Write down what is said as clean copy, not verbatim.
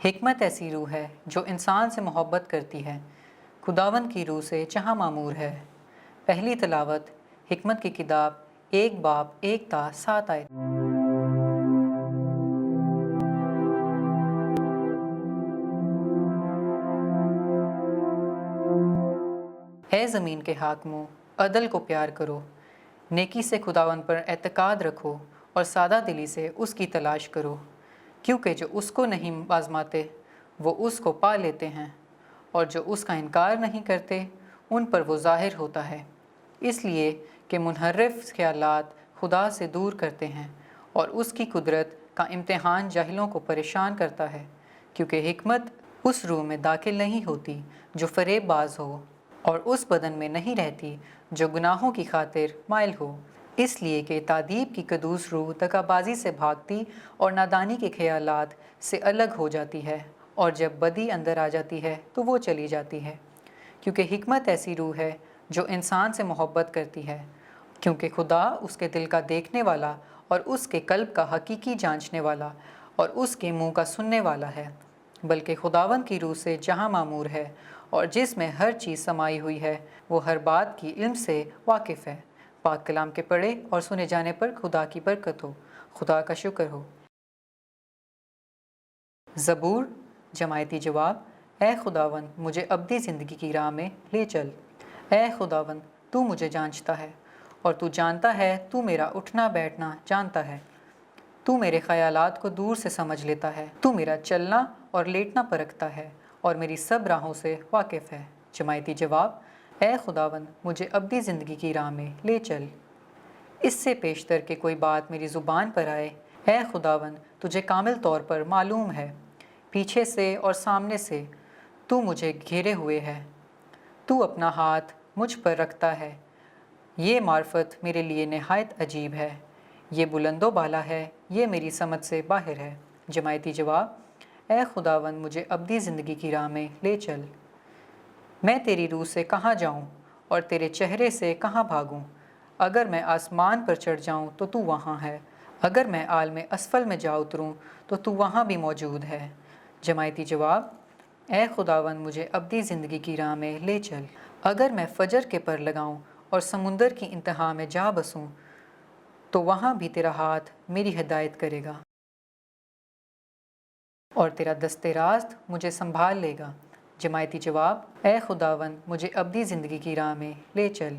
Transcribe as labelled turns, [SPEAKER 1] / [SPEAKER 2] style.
[SPEAKER 1] حکمت ایسی روح ہے جو انسان سے محبت کرتی ہے، خداوند کی روح سے جہاں معمور ہے۔ پہلی تلاوت حکمت کی کتاب 1 باب 1 تا 7 آیت۔ اے زمین کے حاکموں، عدل کو پیار کرو، نیکی سے خداوند پر اعتقاد رکھو اور سادہ دلی سے اس کی تلاش کرو، کیونکہ جو اس کو نہیں آزماتے وہ اس کو پا لیتے ہیں، اور جو اس کا انکار نہیں کرتے ان پر وہ ظاہر ہوتا ہے، اس لیے کہ منحرف خیالات خدا سے دور کرتے ہیں اور اس کی قدرت کا امتحان جاہلوں کو پریشان کرتا ہے، کیونکہ حکمت اس روح میں داخل نہیں ہوتی جو فریب باز ہو، اور اس بدن میں نہیں رہتی جو گناہوں کی خاطر مائل ہو، اس لیے کہ تادیب کی قدوس روح دغا بازی سے بھاگتی اور نادانی کے خیالات سے الگ ہو جاتی ہے، اور جب بدی اندر آ جاتی ہے تو وہ چلی جاتی ہے، کیونکہ حکمت ایسی روح ہے جو انسان سے محبت کرتی ہے، کیونکہ خدا اس کے دل کا دیکھنے والا اور اس کے قلب کا حقیقی جانچنے والا اور اس کے منہ کا سننے والا ہے، بلکہ خداوند کی روح سے جہاں معمور ہے اور جس میں ہر چیز سمائی ہوئی ہے، وہ ہر بات کی علم سے واقف ہے۔ پاک کلام کے پڑھے اور سنے جانے پر خدا کی برکت ہو، خدا کا شکر ہو۔ زبور جماعتی جواب: اے خداوند، مجھے ابدی زندگی کی راہ میں لے چل۔ اے خداوند، تو مجھے جانچتا ہے اور تو جانتا ہے، تو میرا اٹھنا بیٹھنا جانتا ہے، تو میرے خیالات کو دور سے سمجھ لیتا ہے، تو میرا چلنا اور لیٹنا پرکھتا ہے اور میری سب راہوں سے واقف ہے۔ جماعتی جواب: اے خداوند، مجھے ابدی زندگی کی راہ میں لے چل۔ اس سے پیشتر کہ کوئی بات میری زبان پر آئے، اے خداوند، تجھے کامل طور پر معلوم ہے، پیچھے سے اور سامنے سے تو مجھے گھیرے ہوئے ہے، تو اپنا ہاتھ مجھ پر رکھتا ہے۔ یہ معرفت میرے لیے نہایت عجیب ہے، یہ بلند و بالا ہے، یہ میری سمجھ سے باہر ہے۔ جماعتی جواب: اے خداوند، مجھے ابدی زندگی کی راہ میں لے چل۔ میں تیری روح سے کہاں جاؤں اور تیرے چہرے سے کہاں بھاگوں؟ اگر میں آسمان پر چڑھ جاؤں تو تو وہاں ہے، اگر میں عالم اسفل میں جا اتروں تو تو وہاں بھی موجود ہے۔ جماعتی جواب: اے خداوند، مجھے ابدی زندگی کی راہ میں لے چل۔ اگر میں فجر کے پر لگاؤں اور سمندر کی انتہا میں جا بسوں تو وہاں بھی تیرا ہاتھ میری ہدایت کرے گا اور تیرا دست راست مجھے سنبھال لے گا۔ جماعتی جواب: اے خداوند، مجھے ابدی زندگی کی راہ میں لے چل۔